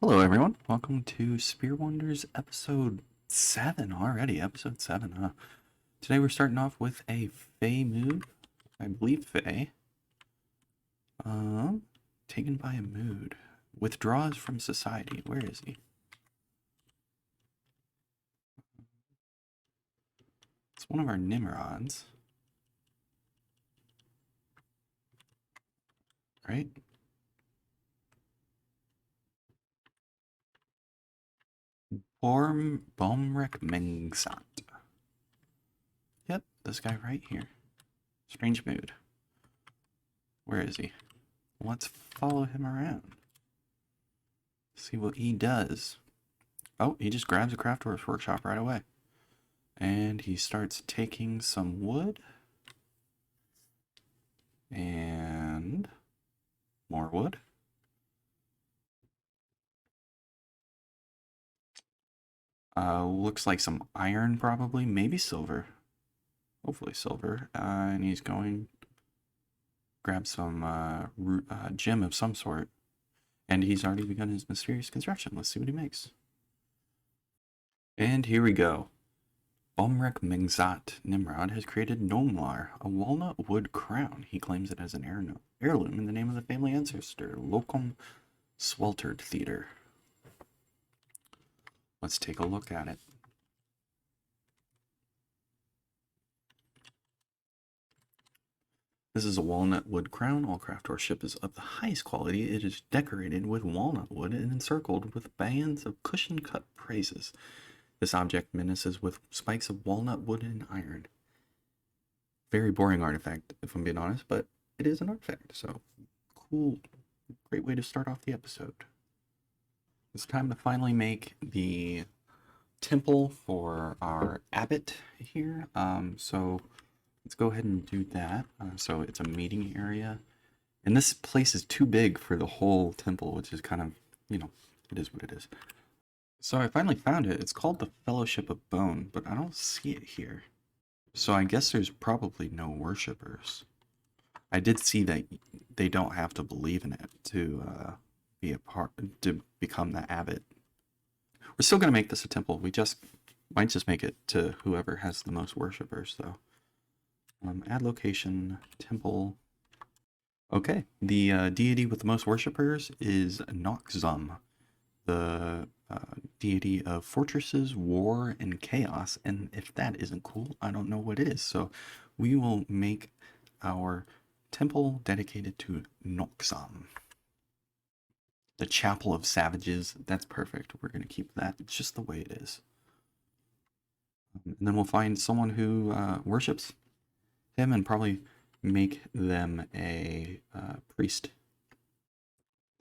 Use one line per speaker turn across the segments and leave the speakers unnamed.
Hello, everyone. Welcome to Spearwonders episode 7 already. Episode 7, huh? Today we're starting off with a Fae mood. I believe Fae. Taken by a mood. Withdraws from society. Where is he? It's one of our Nimrods. Right? Bomrek Mengsat. Yep, this guy right here. Strange mood. Where is he? Let's follow him around. See what he does. Oh, he just grabs a Craftworks workshop right away. And he starts taking some wood. And more wood. Looks like some iron probably, maybe silver. Hopefully silver. And he's going grab some gem of some sort. And he's already begun his mysterious construction. Let's see what he makes. And here we go. Bomrek Mengzat Nimrod has created Nomlar, a walnut wood crown. He claims it as an heirloom in the name of the family ancestor, Locum Sweltered Theater. Let's take a look at it. This is a walnut wood crown. All craft worship is of the highest quality. It is decorated with walnut wood and encircled with bands of cushion-cut phrases. This object menaces with spikes of walnut wood and iron. Very boring artifact, if I'm being honest, but it is an artifact, so cool. Great way to start off the episode. It's time to finally make the temple for our abbot here. So let's go ahead and do that. So it's a meeting area. And this place is too big for the whole temple, which is kind of, it is what it is. So I finally found it. It's called the Fellowship of Bone, but I don't see it here. So I guess there's probably no worshippers. I did see that they don't have to believe in it to be a part, to become the abbot. We're still going to make this a temple. We might just make it to whoever has the most worshippers, though. Add location, temple. Okay, the deity with the most worshippers is Noxum, the deity of fortresses, war, and chaos. And if that isn't cool, I don't know what is. So we will make our temple dedicated to Noxum. The Chapel of Savages, that's perfect. We're going to keep that just the way it is. And then we'll find someone who worships him and probably make them a priest.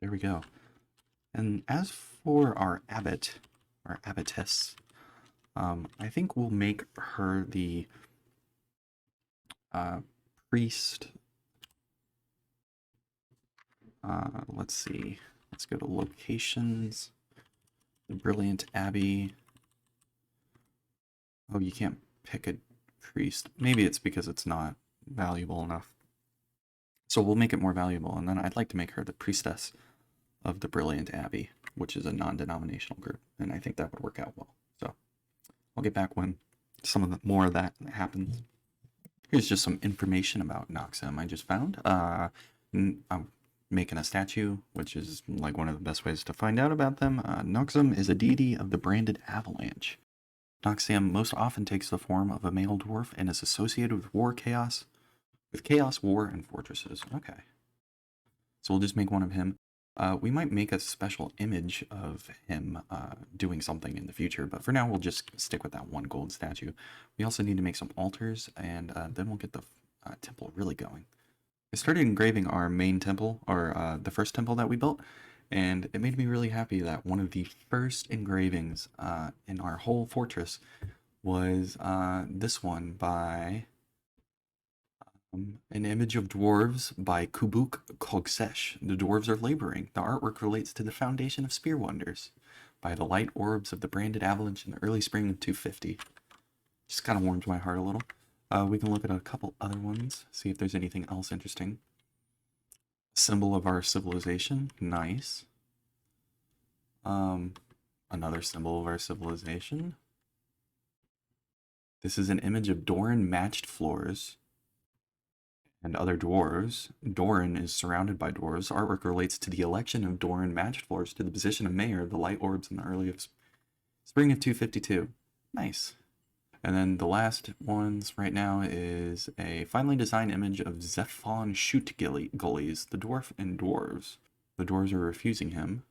There we go. And as for our abbot, our abbotess, I think we'll make her the priest. Let's see. Let's go to locations. The Brilliant Abbey. Oh, you can't pick a priest. Maybe it's because it's not valuable enough. So we'll make it more valuable, and then I'd like to make her the priestess of the Brilliant Abbey, which is a non-denominational group, and I think that would work out well. So I'll get back when some of the more of that happens. Here's just some information about Noxum I just found. I'm making a statue, which is like one of the best ways to find out about them. Noxum is a deity of the branded avalanche. Noxium most often takes the form of a male dwarf and is associated with chaos, war, and fortresses. Okay. So we'll just make one of him. We might make a special image of him doing something in the future, but for now we'll just stick with that one gold statue. We also need to make some altars, and then we'll get the temple really going. I started engraving our main temple, or the first temple that we built, and it made me really happy that one of the first engravings in our whole fortress was this one by an image of dwarves by Kubuk Kogsesh. The dwarves are laboring. The artwork relates to the foundation of Spearwonders by the light orbs of the branded avalanche in the early spring of 250. Just kind of warms my heart a little. We can look at a couple other ones, see if there's anything else interesting. Symbol of our civilization, nice. Another symbol of our civilization. This is an image of Doran matched floors and other dwarves. Doran is surrounded by dwarves. Artwork relates to the election of Doran matched floors to the position of mayor of the light orbs in the early of spring of 252. Nice. And then the last ones right now is a finely designed image of Zephon shoot gullies, the dwarf and dwarves. The dwarves are refusing him.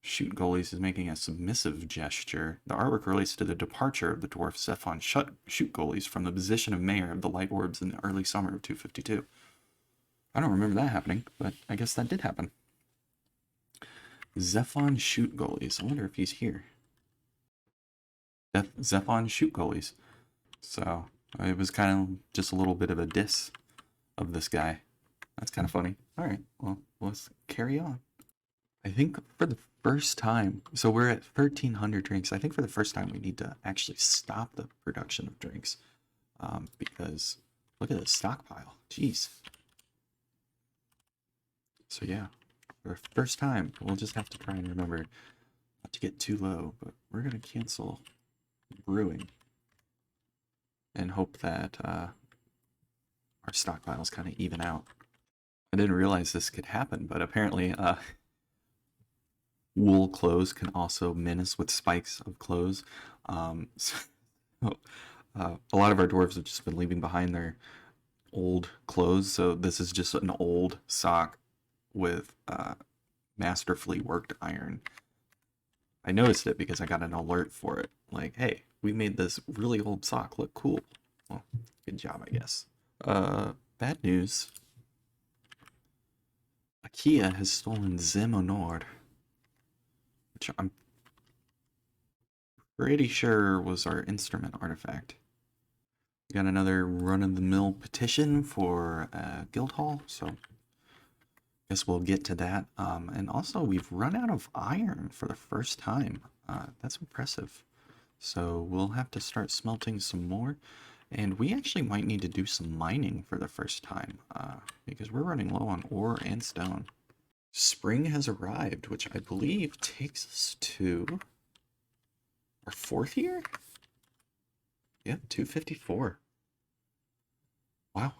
Shoot gullies is making a submissive gesture. The artwork relates to the departure of the dwarf Zephon shoot gullies from the position of mayor of the light orbs in the early summer of 252. I don't remember that happening, but I guess that did happen. Zephon shoot gullies. I wonder if he's here. Zephon shoot gullies. So it was kind of just a little bit of a diss of this guy. That's kind of funny. All right, well, let's carry on. I think for the first time, so we're at 1,300 drinks. I think for the first time we need to actually stop the production of drinks, because look at the stockpile. Jeez. So yeah, for the first time, we'll just have to try and remember not to get too low, but we're gonna cancel brewing and hope that our stockpiles kind of even out. I didn't realize this could happen, but apparently wool clothes can also menace with spikes of clothes. So, a lot of our dwarves have just been leaving behind their old clothes, so this is just an old sock with masterfully worked iron. I noticed it because I got an alert for it. Like, hey, we made this really old sock look cool. Well, good job, I guess. Bad news. IKEA has stolen Zemonord, which I'm pretty sure was our instrument artifact. We got another run-of-the-mill petition for Guildhall, so guess we'll get to that. And also, we've run out of iron for the first time. That's impressive. So we'll have to start smelting some more. And we actually might need to do some mining for the first time, because we're running low on ore and stone. Spring has arrived, which I believe takes us to our 4th year? Yep, 254. Wow.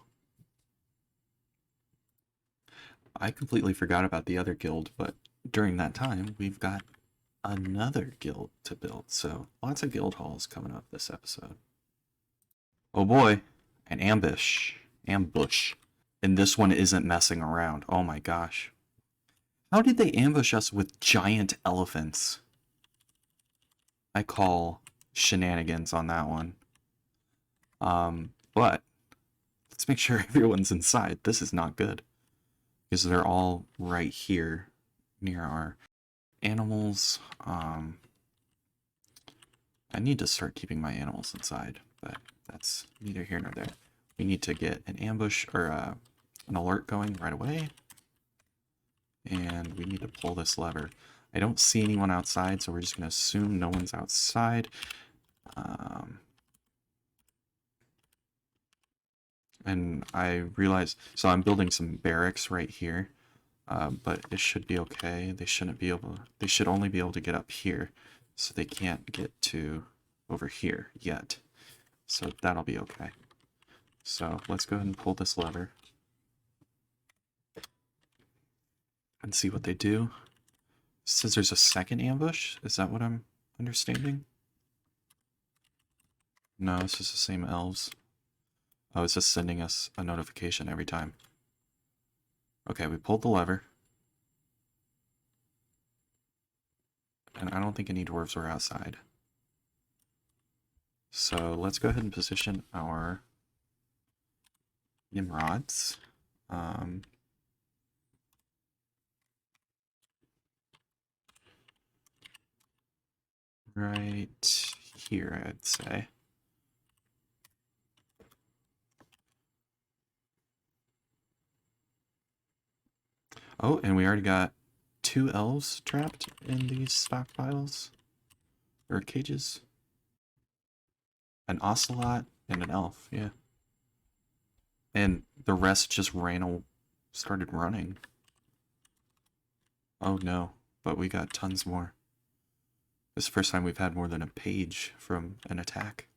I completely forgot about the other guild, but during that time, we've got another guild to build. So lots of guild halls coming up this episode. Oh boy, an ambush. Ambush. And this one isn't messing around. Oh my gosh. How did they ambush us with giant elephants? I call shenanigans on that one. But let's make sure everyone's inside. This is not good, because they're all right here near our animals. I need to start keeping my animals inside, but that's neither here nor there. We need to get an ambush or an alert going right away. And we need to pull this lever. I don't see anyone outside, so we're just going to assume no one's outside. And I realized, so I'm building some barracks right here, but it should be okay. They shouldn't be able, they should only be able to get up here, so they can't get to over here yet. So that'll be okay. So let's go ahead and pull this lever and see what they do. It says there's a second ambush. Is that what I'm understanding? No, it's just the same elves. Oh, it's just sending us a notification every time. Okay, we pulled the lever. And I don't think any dwarves were outside. So let's go ahead and position our Nimrods. Right here, I'd say. Oh, and we already got 2 elves trapped in these stockpiles, or cages. An ocelot and an elf, yeah. And the rest just started running. Oh no. but we got tons more. This is the first time we've had more than a page from an attack.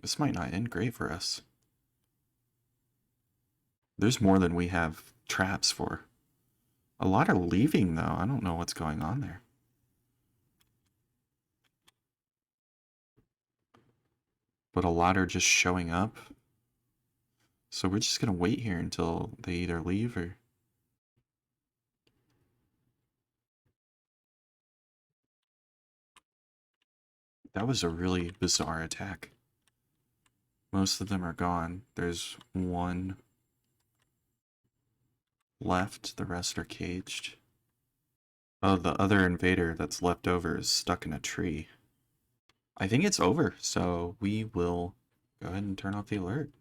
This might not end great for us. There's more than we have traps for. A lot are leaving, though. I don't know what's going on there. But a lot are just showing up. So we're just going to wait here until they either leave or... That was a really bizarre attack. Most of them are gone. There's one left. The rest are caged. Oh, the other invader that's left over is stuck in a tree. I think it's over, so we will go ahead and turn off the alert.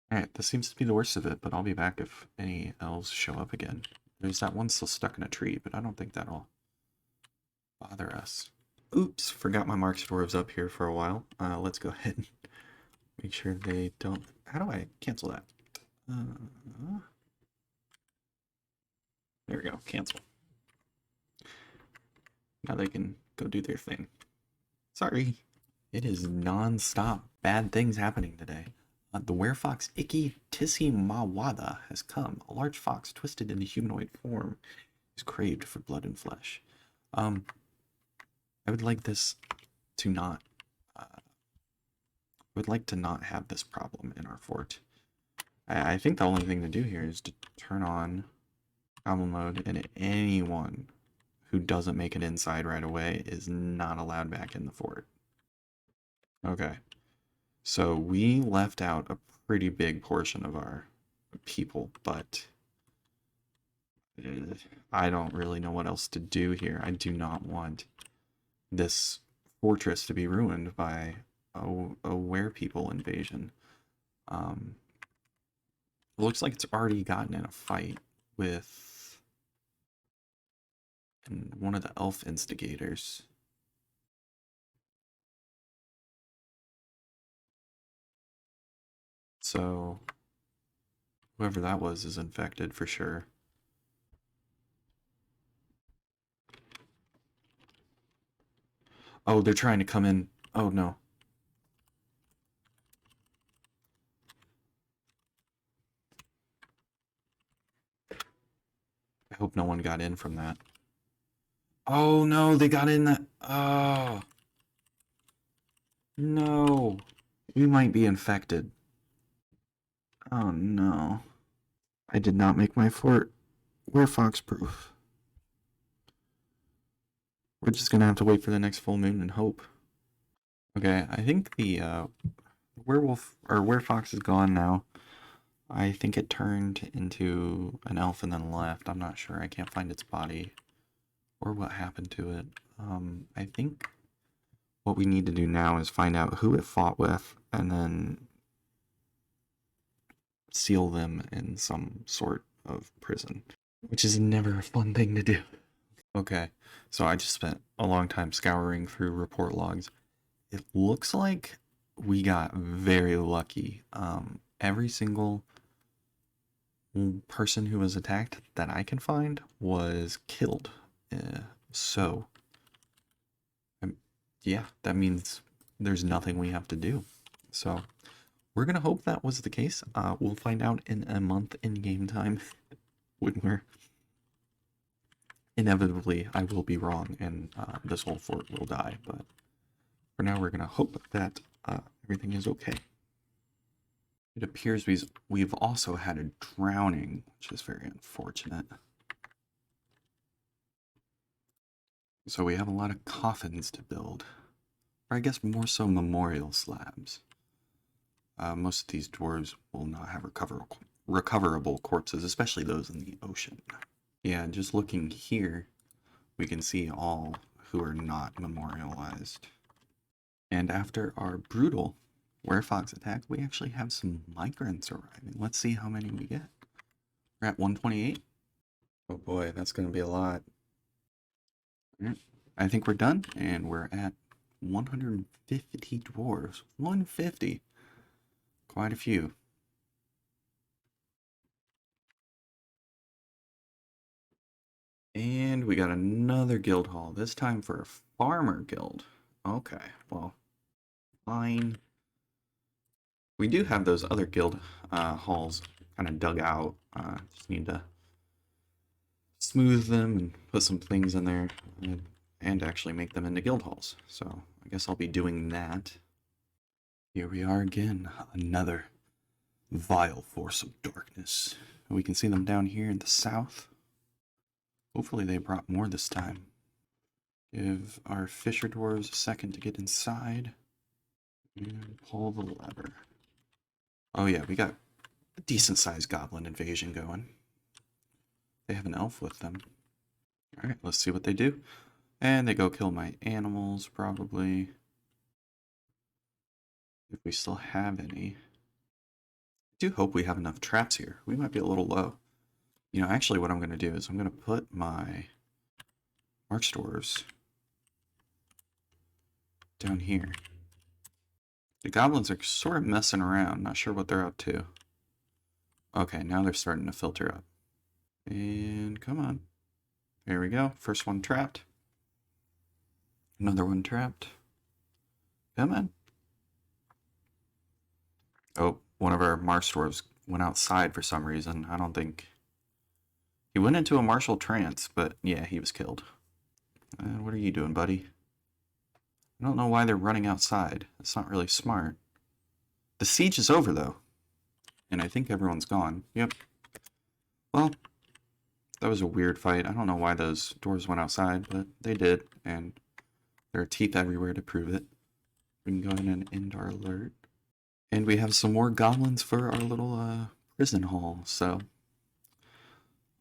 Alright, this seems to be the worst of it, but I'll be back if any elves show up again. There's that one still stuck in a tree, but I don't think that'll bother us. Oops, forgot my Marks Dwarves up here for a while. Let's go ahead and make sure they don't... How do I cancel that? There we go, cancel. Now they can go do their thing. Sorry. It is non-stop bad things happening today. The werefox Iki Tissy Mawada has come. A large fox twisted into humanoid form is craved for blood and flesh. I would like this to not... I would like to not have this problem in our fort. I think the only thing to do here is to turn on goblin mode, and anyone who doesn't make it inside right away is not allowed back in the fort. Okay. So we left out a pretty big portion of our people, but I don't really know what else to do here. I do not want this fortress to be ruined by a werepeople invasion. It looks like it's already gotten in a fight with one of the elf instigators. So whoever that was is infected for sure. Oh, they're trying to come in. Oh, no. I hope no one got in from that. Oh, no, they got in that. Oh. No. We might be infected. Oh, no. I did not make my fort werefox proof. We're just gonna have to wait for the next full moon and hope. Okay, I think the werewolf or werefox is gone now. I think it turned into an elf and then left. I'm not sure. I can't find its body or what happened to it. I think what we need to do now is find out who it fought with and then seal them in some sort of prison, which is never a fun thing to do. Okay, so I just spent a long time scouring through report logs. It looks like we got very lucky. Every single person who was attacked that I can find was killed. So, yeah, that means there's nothing we have to do. So, we're going to hope that was the case. We'll find out in a month in game time when we're... Inevitably, I will be wrong and this whole fort will die, but for now we're going to hope that everything is okay. It appears we've also had a drowning, which is very unfortunate. So we have a lot of coffins to build, or I guess more so memorial slabs. Most of these dwarves will not have recoverable corpses, especially those in the ocean. Yeah, just looking here, we can see all who are not memorialized. And after our brutal werefox attack, we actually have some migrants arriving. Let's see how many we get. We're at 128. Oh boy, that's going to be a lot. I think we're done, and we're at 150 dwarves. 150. Quite a few. we got another guild hall, this time for a farmer guild. Okay, well, fine. We do have those other guild halls kind of dug out. Just need to smooth them and put some things in there and actually make them into guild halls. So I guess I'll be doing that. Here we are again, another vile force of darkness. We can see them down here in the south. Hopefully they brought more this time. Give our fisher dwarves a second to get inside. And pull the lever. Oh yeah, we got a decent-sized goblin invasion going. They have an elf with them. Alright, let's see what they do. And they go kill my animals, probably. If we still have any. I do hope we have enough traps here. We might be a little low. You know, actually what I'm going to do is I'm going to put my march dwarves down here. The goblins are sort of messing around, not sure what they're up to. Okay, now they're starting to filter up. And come on. There we go. First one trapped. Another one trapped. Come on. Oh, one of our marsh dwarves went outside for some reason. I don't think... He went into a martial trance, but yeah, he was killed. What are you doing, buddy? I don't know why they're running outside. That's not really smart. The siege is over, though. And I think everyone's gone. Yep. Well, that was a weird fight. I don't know why those doors went outside, but they did. And there are teeth everywhere to prove it. We can go ahead and end our alert. And we have some more goblins for our little prison hall. So,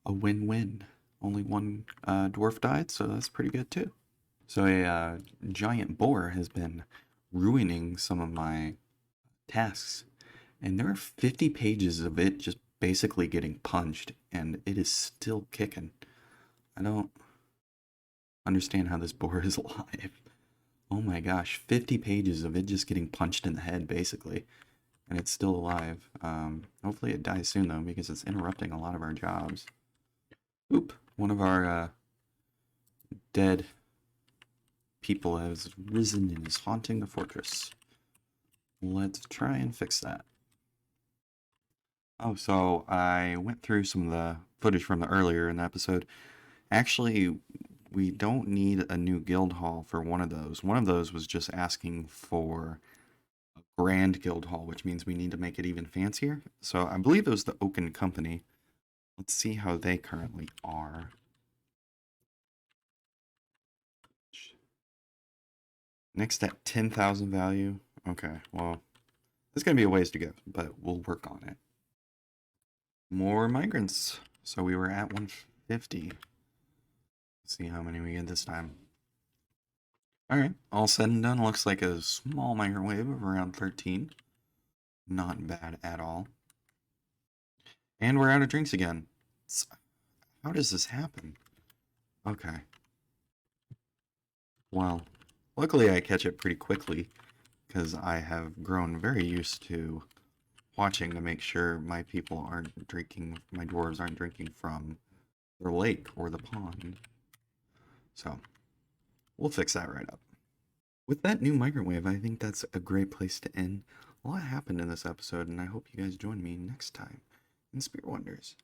a win-win. Only one dwarf died, so that's pretty good, too. So a giant boar has been ruining some of my tasks. And there are 50 pages of it just basically getting punched, and it is still kicking. I don't understand how this boar is alive. Oh my gosh, 50 pages of it just getting punched in the head, basically. And it's still alive. Hopefully it dies soon, though, because it's interrupting a lot of our jobs. Oop, one of our dead people has risen and is haunting the fortress. Let's try and fix that. Oh, so I went through some of the footage from the earlier in the episode. Actually, we don't need a new guild hall for one of those. One of those was just asking for a grand guild hall, which means we need to make it even fancier. So I believe it was the Oaken Company. Let's see how they currently are. Next at 10,000 value. Okay, well, there's going to be a ways to go, but we'll work on it. More migrants. So we were at 150. Let's see how many we get this time. Alright, all said and done, looks like a small microwave of around 13. Not bad at all. And we're out of drinks again. How does this happen? Okay. Well, luckily I catch it pretty quickly, because I have grown very used to watching to make sure my people aren't drinking, my dwarves aren't drinking from the lake or the pond. So, we'll fix that right up. With that new microwave, I think that's a great place to end. A lot happened in this episode, and I hope you guys join me next time in Spearwonders.